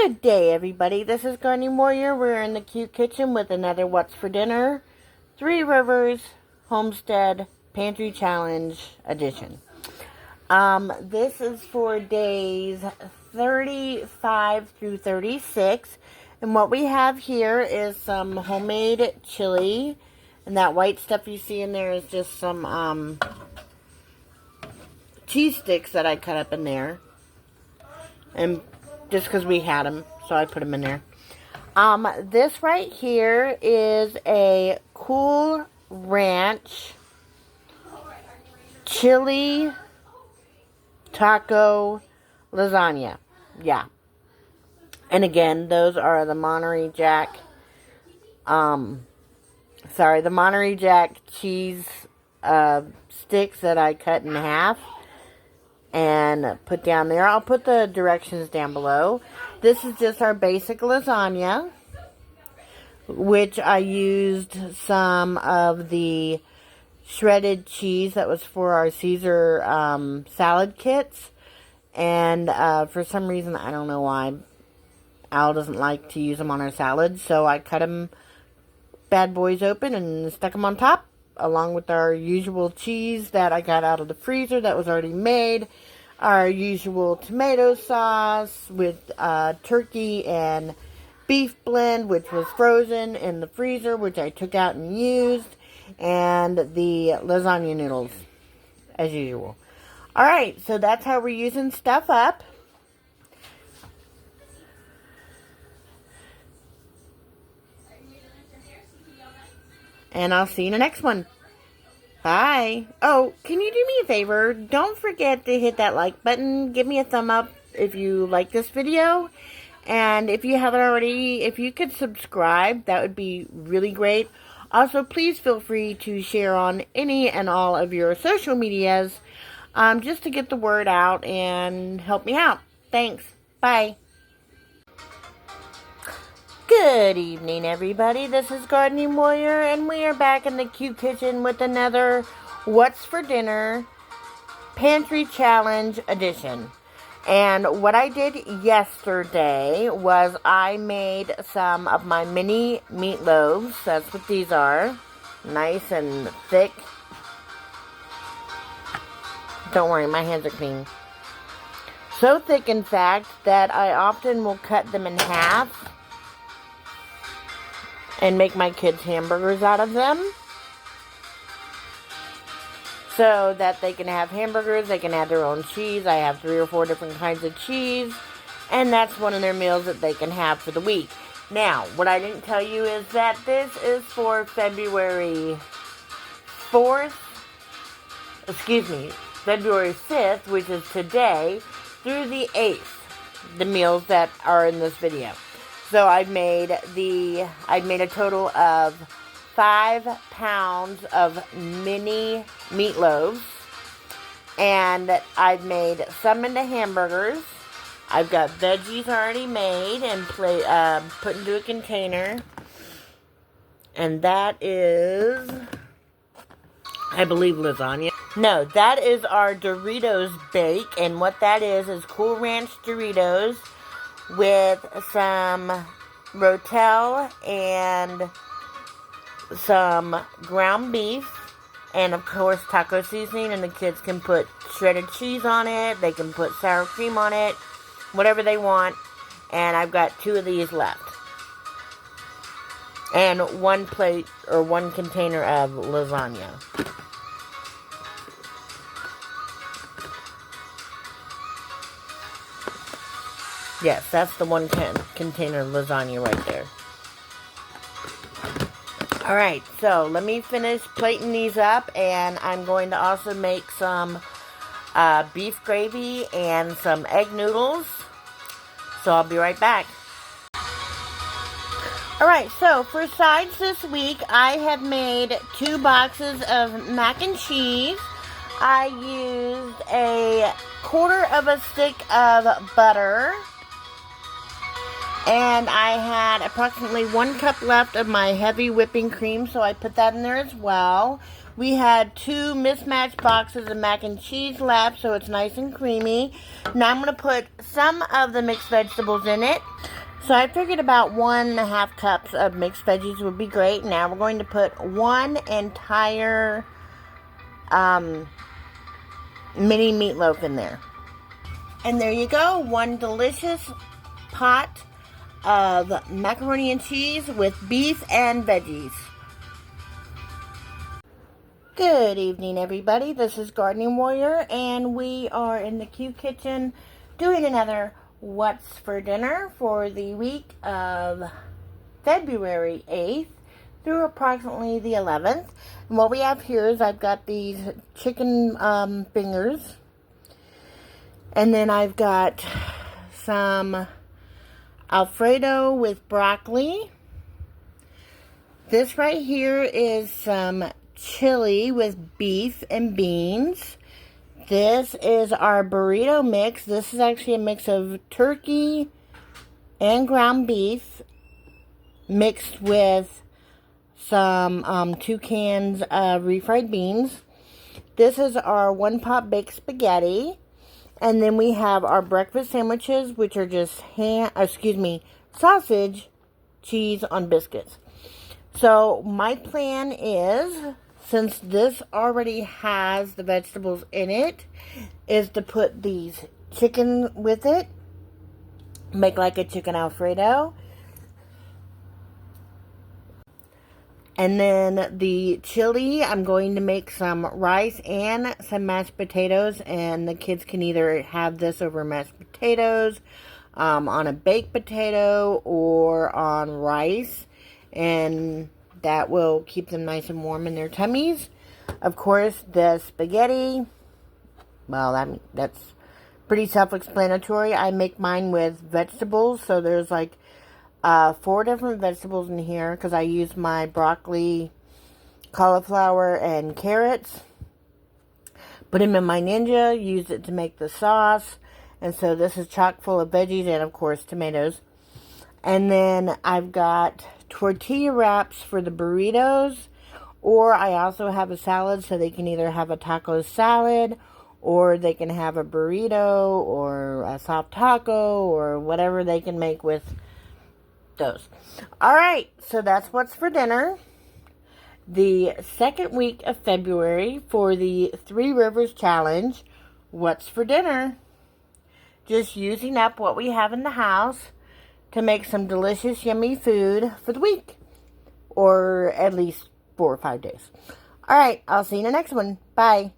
Good day, everybody. This is Gardening Warrior. We're in the cute kitchen with another What's for Dinner, Three Rivers Homestead Pantry Challenge edition. This is for days 35 through 36. And what we have here is some homemade chili. And that white stuff you see in there is just some cheese sticks that I cut up in there. And just because we had them, so I put them in there. This right here is a Cool Ranch chili taco lasagna. Yeah. And again, those are the Monterey Jack, the Monterey Jack cheese sticks that I cut in half and put down there. I'll put the directions down below. This is just our basic lasagna, which I used some of the shredded cheese that was for our Caesar salad kits. And for some reason, I don't know why, Al doesn't like to use them on our salads. So I cut them bad boys open and stuck them on top, along with our usual cheese that I got out of the freezer that was already made. Our usual tomato sauce with turkey and beef blend, which was frozen in the freezer, which I took out and used. And the lasagna noodles, as usual. Alright, so that's how we're using stuff up. And I'll see you in the next one. Bye. Oh, can you do me a favor? Don't forget to hit that like button. Give me a thumb up if you like this video. And if you haven't already, if you could subscribe, that would be really great. Also, please feel free to share on any and all of your social medias just to get the word out and help me out. Thanks. Bye. Good evening, everybody. This is Gardening Warrior, and we are back in the cute kitchen with another What's for Dinner Pantry Challenge edition. And what I did yesterday was I made some of my mini meatloaves. That's what these are. Nice and thick. Don't worry, my hands are clean. So thick, in fact, that I often will cut them in half and make my kids hamburgers out of them. So that they can have hamburgers, they can add their own cheese. I have 3 or 4 different kinds of cheese. And that's one of their meals that they can have for the week. Now, what I didn't tell you is that this is for February 5th, which is today, through the 8th. The meals that are in this video. So I've made a total of 5 pounds of mini meatloaves, and I've made some into hamburgers. I've got veggies already made and put into a container, and that is, I believe, lasagna. No, that is our Doritos bake, and what that is Cool Ranch Doritos with some Rotel and some ground beef, and of course taco seasoning, and the kids can put shredded cheese on it, they can put sour cream on it, whatever they want. And I've got 2 of these left, and 1 plate or 1 container of lasagna. Yes, that's the 1 container of lasagna right there. Alright, so let me finish plating these up, and I'm going to also make some beef gravy and some egg noodles. So I'll be right back. Alright, so for sides this week, I have made 2 boxes of mac and cheese. I used a 1/4 of a stick of butter. And I had approximately 1 cup left of my heavy whipping cream, so I put that in there as well. We had 2 mismatched boxes of mac and cheese left, so it's nice and creamy. Now I'm going to put some of the mixed vegetables in it. So I figured about 1.5 cups of mixed veggies would be great. Now we're going to put 1 entire mini meatloaf in there. And there you go, 1 delicious pot of macaroni and cheese with beef and veggies. Good evening, everybody. This is Gardening Warrior, and we are in the Q Kitchen doing another What's for Dinner for the week of February 8th through approximately the 11th. And what we have here is I've got these chicken fingers, and then I've got some Alfredo with broccoli. This right here is some chili with beef and beans. This is our burrito mix. This is actually a mix of turkey and ground beef mixed with some 2 cans of refried beans. This is our 1-pot baked spaghetti. And then we have our breakfast sandwiches, which are just sausage, cheese on biscuits. So my plan is, since this already has the vegetables in it, is to put these chicken with it, make like a chicken Alfredo. And then the chili, I'm going to make some rice and some mashed potatoes. And the kids can either have this over mashed potatoes, on a baked potato, or on rice. And that will keep them nice and warm in their tummies. Of course, the spaghetti, well, that's pretty self-explanatory. I make mine with vegetables. So there's like 4 different vegetables in here because I use my broccoli, cauliflower, and carrots. Put them in my Ninja, use it to make the sauce. And so this is chock full of veggies and, of course, tomatoes. And then I've got tortilla wraps for the burritos. Or I also have a salad, so they can either have a taco salad, or they can have a burrito, or a soft taco, or whatever they can make with those. Alright, so that's what's for dinner. The second week of February for the 3 Rivers Challenge. What's for dinner? Just using up what we have in the house to make some delicious, yummy food for the week. Or at least 4 or 5 days. Alright, I'll see you in the next one. Bye.